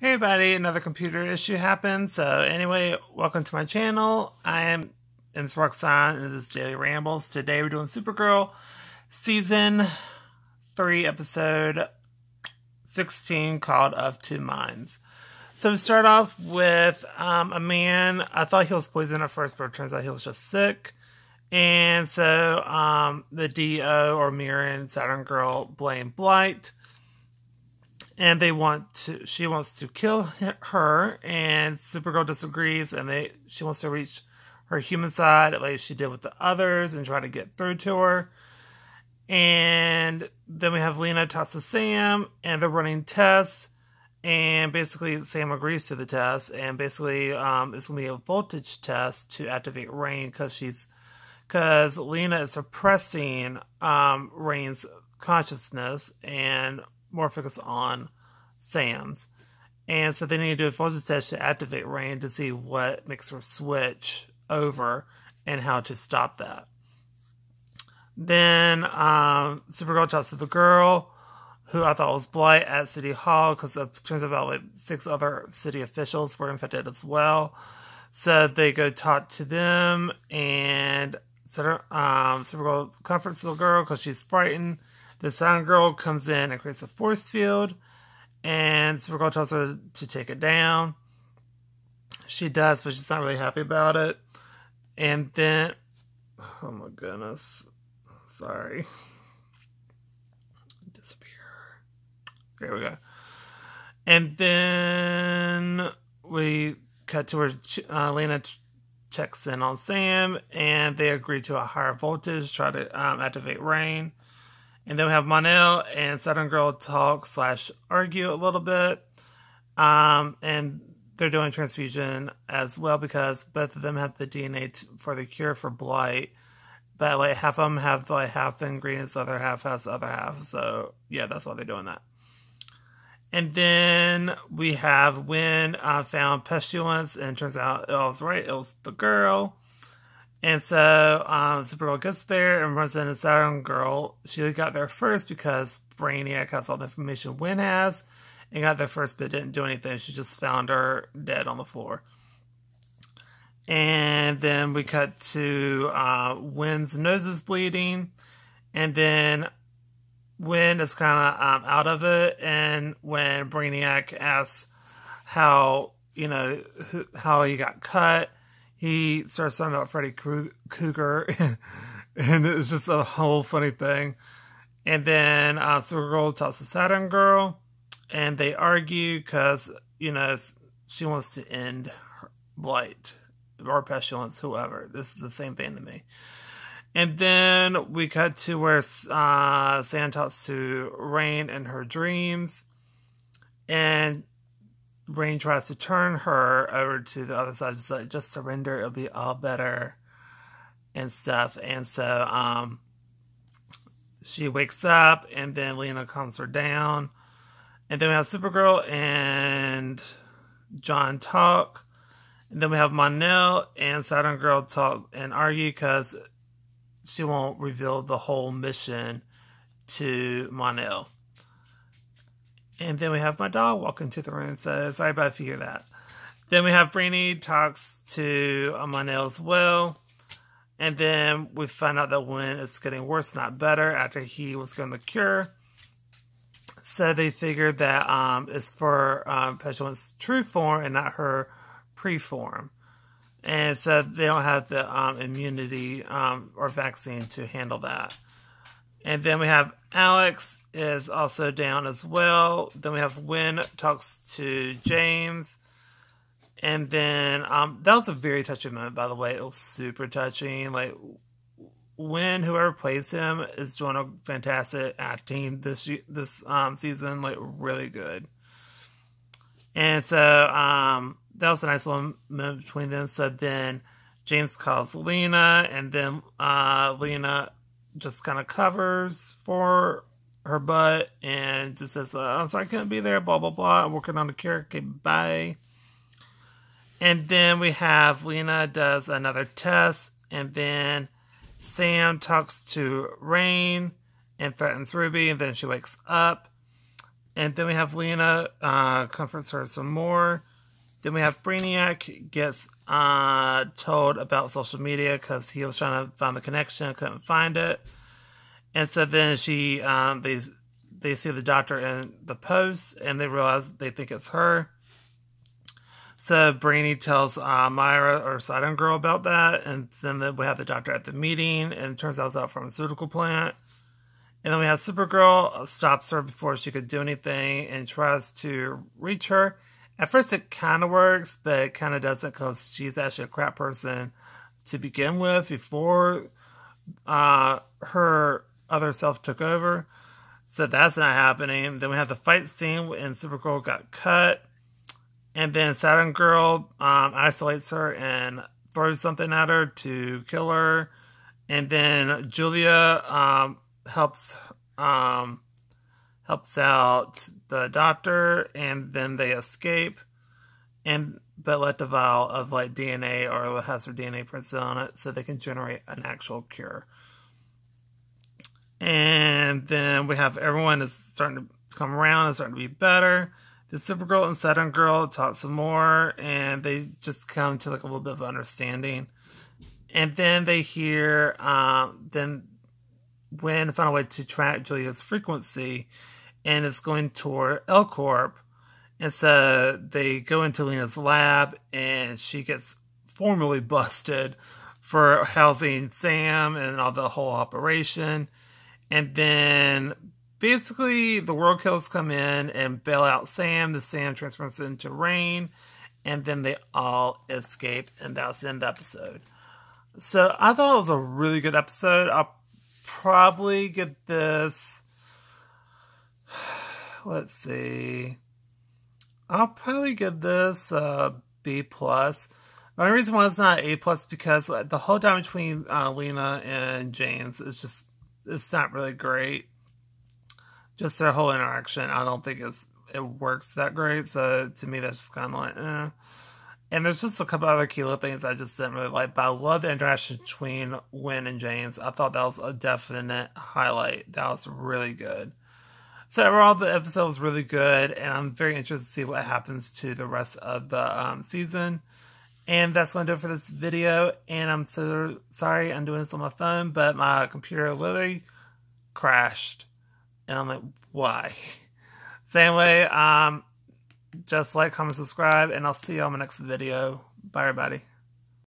Hey everybody, another computer issue happened. So anyway, welcome to my channel. I am Ms. Roxanne and this is Daily Rambles. Today we're doing Supergirl Season 3 Episode 16 called Of Two Minds. So we start off with a man. I thought he was poisoned at first, but it turns out he was just sick. And so the DO or Mirren Saturn Girl blame Blight. And she wants to kill her, and Supergirl disagrees, and she wants to reach her human side, like she did with the others, and try to get through to her. And then we have Lena talks to Sam, and they're running tests, and basically Sam agrees to the test, and basically it's going to be a voltage test to activate Rain, because Lena is suppressing Rain's consciousness, and more focus on Sam's. And so they need to do a voltage test to activate Rain to see what makes her switch over and how to stop that. Then Supergirl talks to the girl who I thought was Blight at City Hall, because it turns out like 6 other city officials were infected as well. So they go talk to them, and Supergirl comforts the girl because she's frightened. The Sound Girl comes in and creates a force field, and Supergirl tells her to take it down. She does, but she's not really happy about it. And then, oh my goodness, sorry, disappear. There we go. And then we cut to where Lena checks in on Sam, and they agree to a higher voltage, try to activate Rain. And then we have Mon-El and Southern Girl talk/argue a little bit. And they're doing transfusion as well, because both of them have the DNA for the cure for Blight. But like half of them have like half the ingredients, the other half has the other half. So yeah, that's why they're doing that. And then we have Wynn found Pestilence, and it turns out it was right, it was the girl. And so Supergirl gets there and runs into Saturn Girl. She got there first because Brainiac has all the information Wynn has, and got there first but didn't do anything. She just found her dead on the floor. And then we cut to Wynn's nose is bleeding, and then Wynn is kind of out of it. And when Brainiac asks how he got cut, he starts talking about Freddy Krueger, and it's just a whole funny thing. And then Supergirl talks to Saturn Girl, and they argue because, she wants to end Blight or Pestilence, whoever. This is the same thing to me. And then we cut to where Sam talks to Rain in her dreams, and Rain tries to turn her over to the other side, just surrender, it'll be all better and stuff. And so she wakes up, and then Lena calms her down. And then we have Supergirl and John talk. And then we have Mon-El and Saturn Girl talk and argue because she won't reveal the whole mission to Mon-El. And then we have my dog walk into the room, so sorry about if you hear that. Then we have Brainy talks to Mon-El as well. And then we find out that Wynn is getting worse, not better, after he was given the cure. So they figured that it's for Petulance's true form and not her pre-form. And so they don't have the immunity or vaccine to handle that. And then we have Alex is also down as well. Then we have Wynn talks to James. And then that was a very touching moment, by the way. It was super touching. Like, Wynn, whoever plays him, is doing a fantastic acting this season. Like, really good. And so that was a nice little moment between them. So then James calls Lena, and then Lena just kind of covers for her butt and just says, I'm sorry I couldn't be there, blah, blah, blah. I'm working on the cure. Okay, bye. And then we have Lena does another test, and then Sam talks to Rain and threatens Ruby, and then she wakes up. And then we have Lena comforts her some more. Then we have Brainiac gets told about social media because he was trying to find the connection, couldn't find it. And so then they see the doctor in the post, and they realize they think it's her. So Brainy tells Myra or Sidon Girl about that, and then we have the doctor at the meeting, and it turns out it's a pharmaceutical plant. And then we have Supergirl stops her before she could do anything and tries to reach her. At first it kind of works, but it kind of doesn't because she's actually a crap person to begin with before her other self took over. So that's not happening. Then we have the fight scene and Supergirl got cut. And then Saturn Girl isolates her and throws something at her to kill her. And then Julia helps out the doctor, and then they escape. But let the vial of like DNA or has her DNA printed on it so they can generate an actual cure. And then we have everyone is starting to come around and starting to be better. The Supergirl and Saturn Girl talk some more, and they just come to like a little bit of understanding. And then they hear, then Wynn found a way to track Julia's frequency, and it's going toward L Corp. And so they go into Lena's lab, and she gets formally busted for housing Sam and all the whole operation. And then basically the World Killers come in and bail out Sam. The Sam transforms into Rain, and then they all escape, and that's the end of the episode. So I thought it was a really good episode. I'll probably get this, let's see, I'll probably give this B+. The only reason why it's not A+ because the whole time between Lena and James is just, it's not really great. Just their whole interaction, I don't think it works that great. So to me, that's just kind of like, eh. And there's just a couple other key little things I just didn't really like. But I love the interaction between Wynn and James. I thought that was a definite highlight. That was really good. So overall, the episode was really good. And I'm very interested to see what happens to the rest of the season. And that's going to do it for this video. And I'm so sorry I'm doing this on my phone. But my computer literally crashed. And I'm like, why? So anyway, just like, comment, subscribe, and I'll see you on my next video. Bye, everybody.